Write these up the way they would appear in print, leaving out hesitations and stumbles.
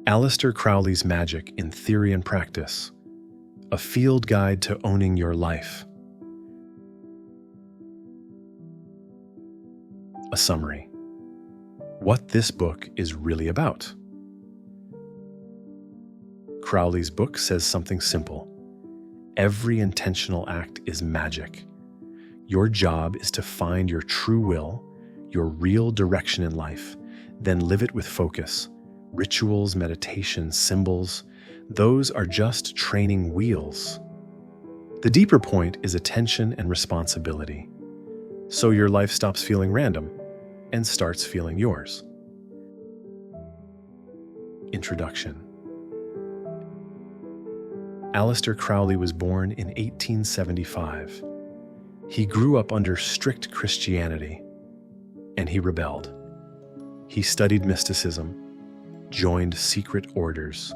Aleister Crowley's Magick in Theory and Practice, a field guide to owning your life. A summary. What this book is really about. Crowley's book says something simple. Every intentional act is magic. Your job is to find your true will, your real direction in life, then live it with focus. Rituals, meditation, symbols, those are just training wheels. The deeper point is attention and responsibility. So your life stops feeling random and starts feeling yours. Introduction. Aleister Crowley was born in 1875. He grew up under strict Christianity, and he rebelled. He studied mysticism, joined secret orders,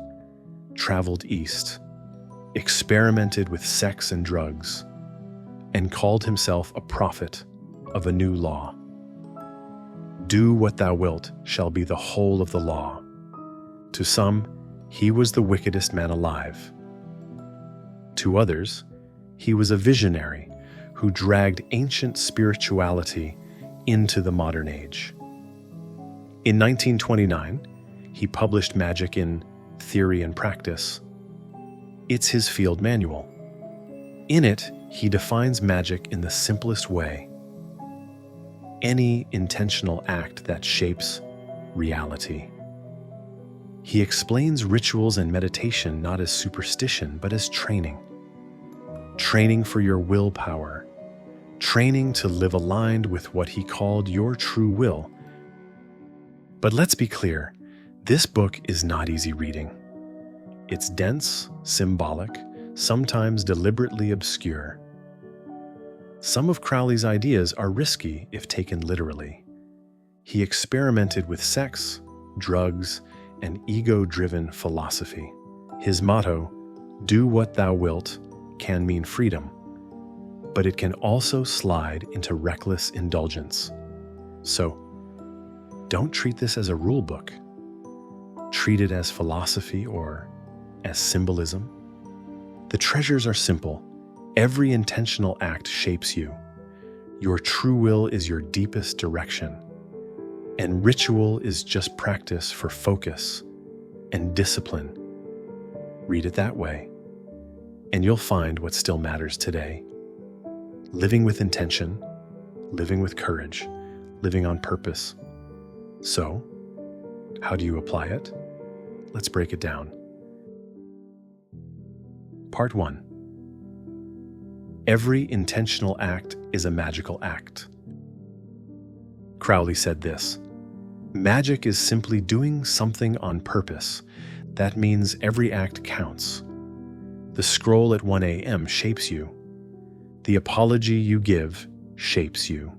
traveled east, experimented with sex and drugs, and called himself a prophet of a new law. Do what thou wilt shall be the whole of the law. To some, he was the wickedest man alive. To others, he was a visionary who dragged ancient spirituality into the modern age. In 1929, he published Magick in Theory and Practice. It's his field manual. In it, he defines magic in the simplest way. Any intentional act that shapes reality. He explains rituals and meditation not as superstition, but as training. Training for your willpower. Training to live aligned with what he called your true will. But let's be clear. This book is not easy reading. It's dense, symbolic, sometimes deliberately obscure. Some of Crowley's ideas are risky if taken literally. He experimented with sex, drugs, and ego-driven philosophy. His motto, "Do what thou wilt," can mean freedom, but it can also slide into reckless indulgence. So, don't treat this as a rule book. Treat it as philosophy or as symbolism. The treasures are simple. Every intentional act shapes you. Your true will is your deepest direction. And ritual is just practice for focus and discipline. Read it that way, and you'll find what still matters today. Living with intention, living with courage, living on purpose. So, how do you apply it? Let's break it down. Part 1. Every intentional act is a magical act. Crowley said this, "Magic is simply doing something on purpose. That means every act counts. The scroll at 1 a.m. shapes you. The apology you give shapes you.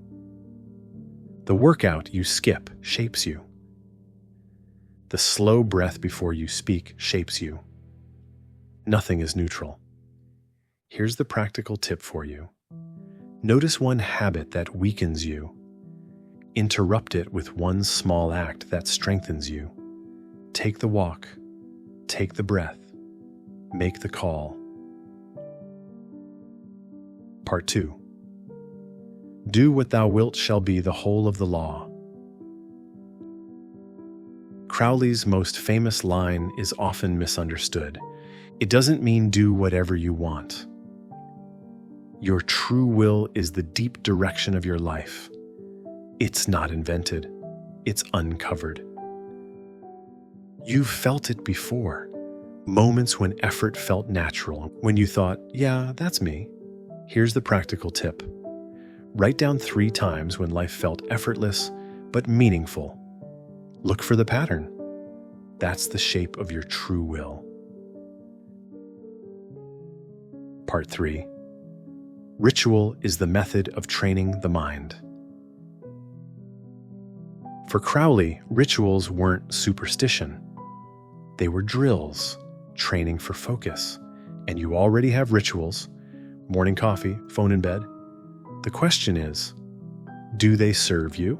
The workout you skip shapes you. The slow breath before you speak shapes you. Nothing is neutral." Here's the practical tip for you. Notice one habit that weakens you. Interrupt it with one small act that strengthens you. Take the walk. Take the breath. Make the call. Part 2. Do what thou wilt shall be the whole of the law. Crowley's most famous line is often misunderstood. It doesn't mean do whatever you want. Your true will is the deep direction of your life. It's not invented. It's uncovered. You've felt it before. Moments when effort felt natural, when you thought, yeah, that's me. Here's the practical tip. Write down 3 times when life felt effortless but meaningful. Look for the pattern. That's the shape of your true will. Part 3. Ritual is the method of training the mind. For Crowley, rituals weren't superstition. They were drills, training for focus. And you already have rituals, morning coffee, phone in bed. The question is, do they serve you?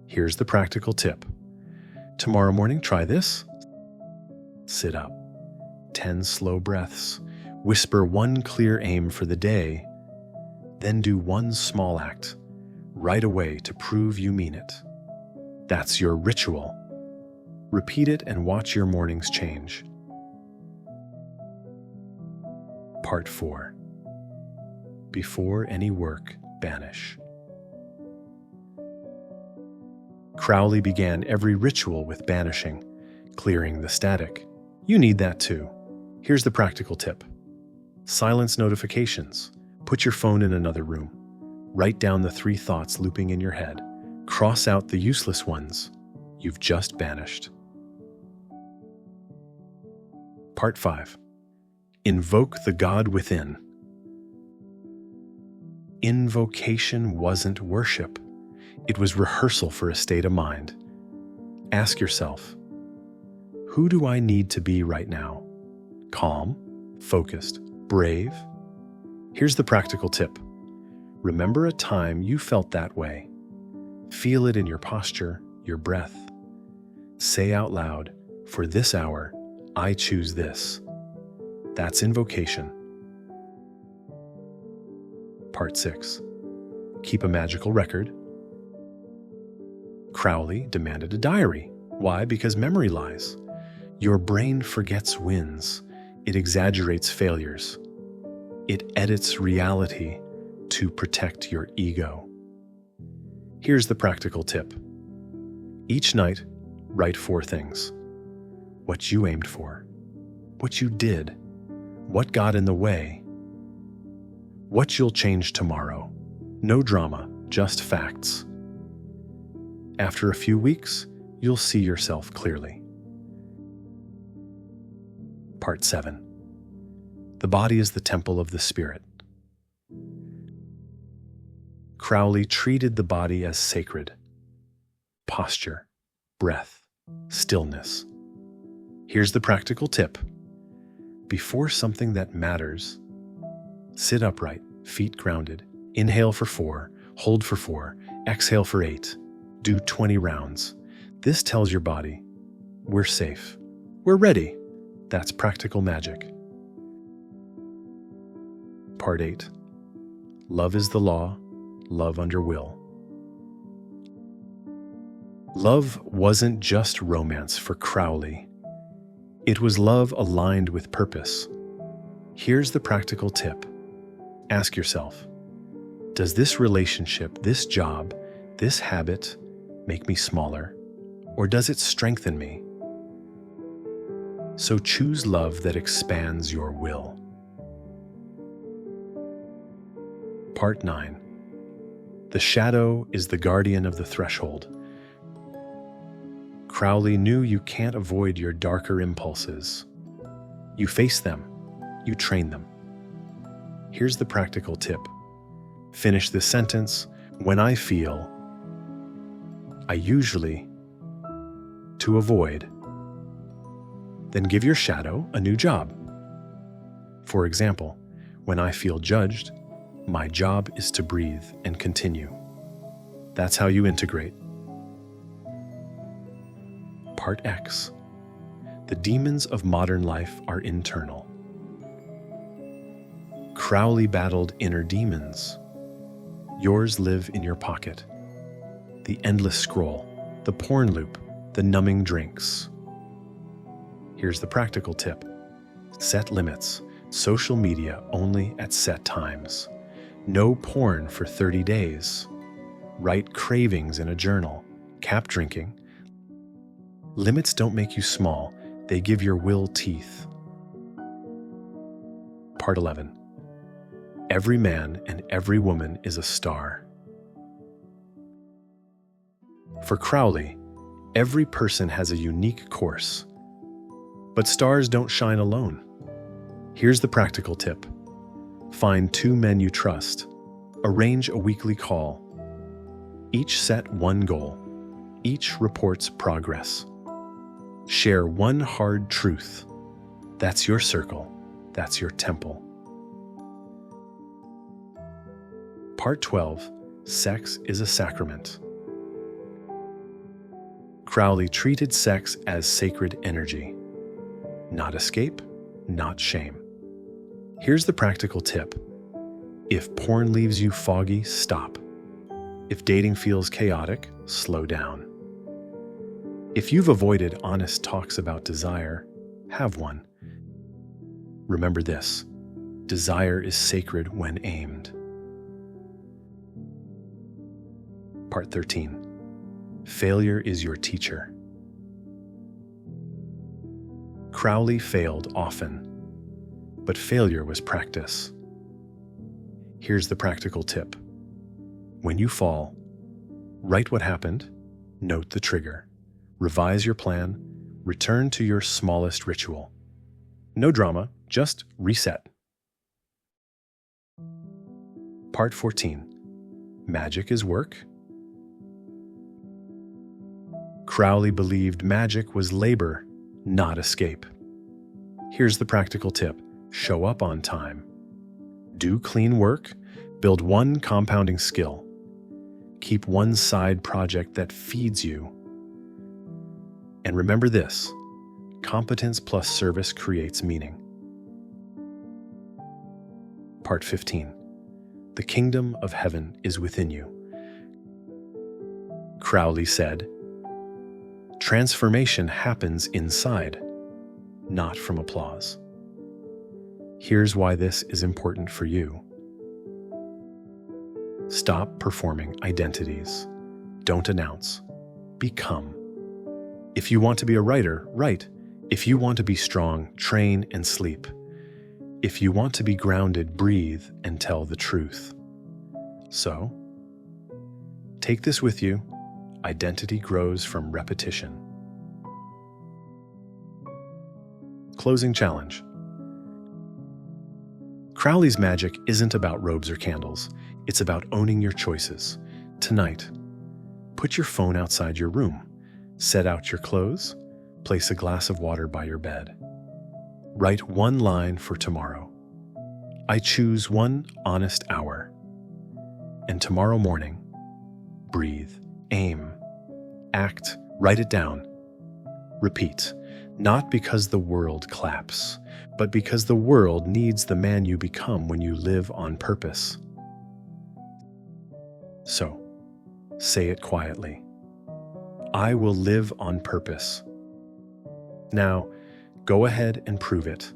Here's the practical tip. Tomorrow morning, try this. Sit up. 10 slow breaths. Whisper one clear aim for the day. Then do one small act right away to prove you mean it. That's your ritual. Repeat it and watch your mornings change. Part 4. Before any work, banish. Crowley began every ritual with banishing, clearing the static. You need that too. Here's the practical tip. Silence notifications. Put your phone in another room. Write down the 3 thoughts looping in your head. Cross out the useless ones you've just banished. Part 5. Invoke the God within. Invocation wasn't worship. It was rehearsal for a state of mind. Ask yourself, who do I need to be right now? Calm, focused, brave? Here's the practical tip. Remember a time you felt that way. Feel it in your posture, your breath. Say out loud, for this hour, I choose this. That's invocation. Part 6. Keep a magical record. Crowley demanded a diary. Why? Because memory lies. Your brain forgets wins. It exaggerates failures. It edits reality to protect your ego. Here's the practical tip. Each night, write 4 things. What you aimed for. What you did. What got in the way. What you'll change tomorrow. No drama, just facts. After a few weeks, you'll see yourself clearly. Part 7. The body is the temple of the spirit. Crowley treated the body as sacred. Posture, breath, stillness. Here's the practical tip. Before something that matters, sit upright, feet grounded. Inhale for 4, hold for 4, exhale for 8. Do 20 rounds. This tells your body, we're safe. We're ready. That's practical magic. Part 8. Love is the law, love under will. Love wasn't just romance for Crowley. It was love aligned with purpose. Here's the practical tip. Ask yourself, does this relationship, this job, this habit make me smaller, or does it strengthen me? So choose love that expands your will. Part 9. The shadow is the guardian of the threshold. Crowley knew you can't avoid your darker impulses. You face them. You train them. Here's the practical tip. Finish this sentence. When I feel, I usually, to avoid. Then give your shadow a new job. For example, when I feel judged, my job is to breathe and continue. That's how you integrate. Part X. The demons of modern life are internal. Crowley battled inner demons. Yours live in your pocket. The endless scroll, the porn loop, the numbing drinks. Here's the practical tip. Set limits. Social media only at set times. No porn for 30 days. Write cravings in a journal. Cap drinking. Limits don't make you small. They give your will teeth. Part 11. Every man and every woman is a star. For Crowley, every person has a unique course. But stars don't shine alone. Here's the practical tip. Find 2 men you trust. Arrange a weekly call. Each set one goal. Each reports progress. Share one hard truth. That's your circle. That's your temple. Part 12. Sex is a sacrament. Crowley treated sex as sacred energy. not escape, not shame. Here's the practical tip. If porn leaves you foggy, stop. If dating feels chaotic, slow down. If you've avoided honest talks about desire, have one. Remember this: desire is sacred when aimed. Part 13. Failure is your teacher. Crowley failed often, but failure was practice. Here's the practical tip. When you fall, write what happened, note the trigger, revise your plan, return to your smallest ritual. No drama, just reset. Part 14. Magic is work. Crowley believed magic was labor, not escape. Here's the practical tip. Show up on time. Do clean work. Build one compounding skill. Keep one side project that feeds you. And remember this: competence plus service creates meaning. Part 15. The kingdom of heaven is within you. Crowley said, transformation happens inside, not from applause. Here's why this is important for you. Stop performing identities. Don't announce. Become. If you want to be a writer, write. If you want to be strong, train and sleep. If you want to be grounded, breathe and tell the truth. So, take this with you. Identity grows from repetition. Closing challenge. Crowley's magic isn't about robes or candles. It's about owning your choices. Tonight, put your phone outside your room. Set out your clothes. Place a glass of water by your bed. Write one line for tomorrow. I choose one honest hour. And tomorrow morning, breathe, aim, act, write it down. Repeat, not because the world claps, but because the world needs the man you become when you live on purpose. So, say it quietly. I will live on purpose. Now, go ahead and prove it.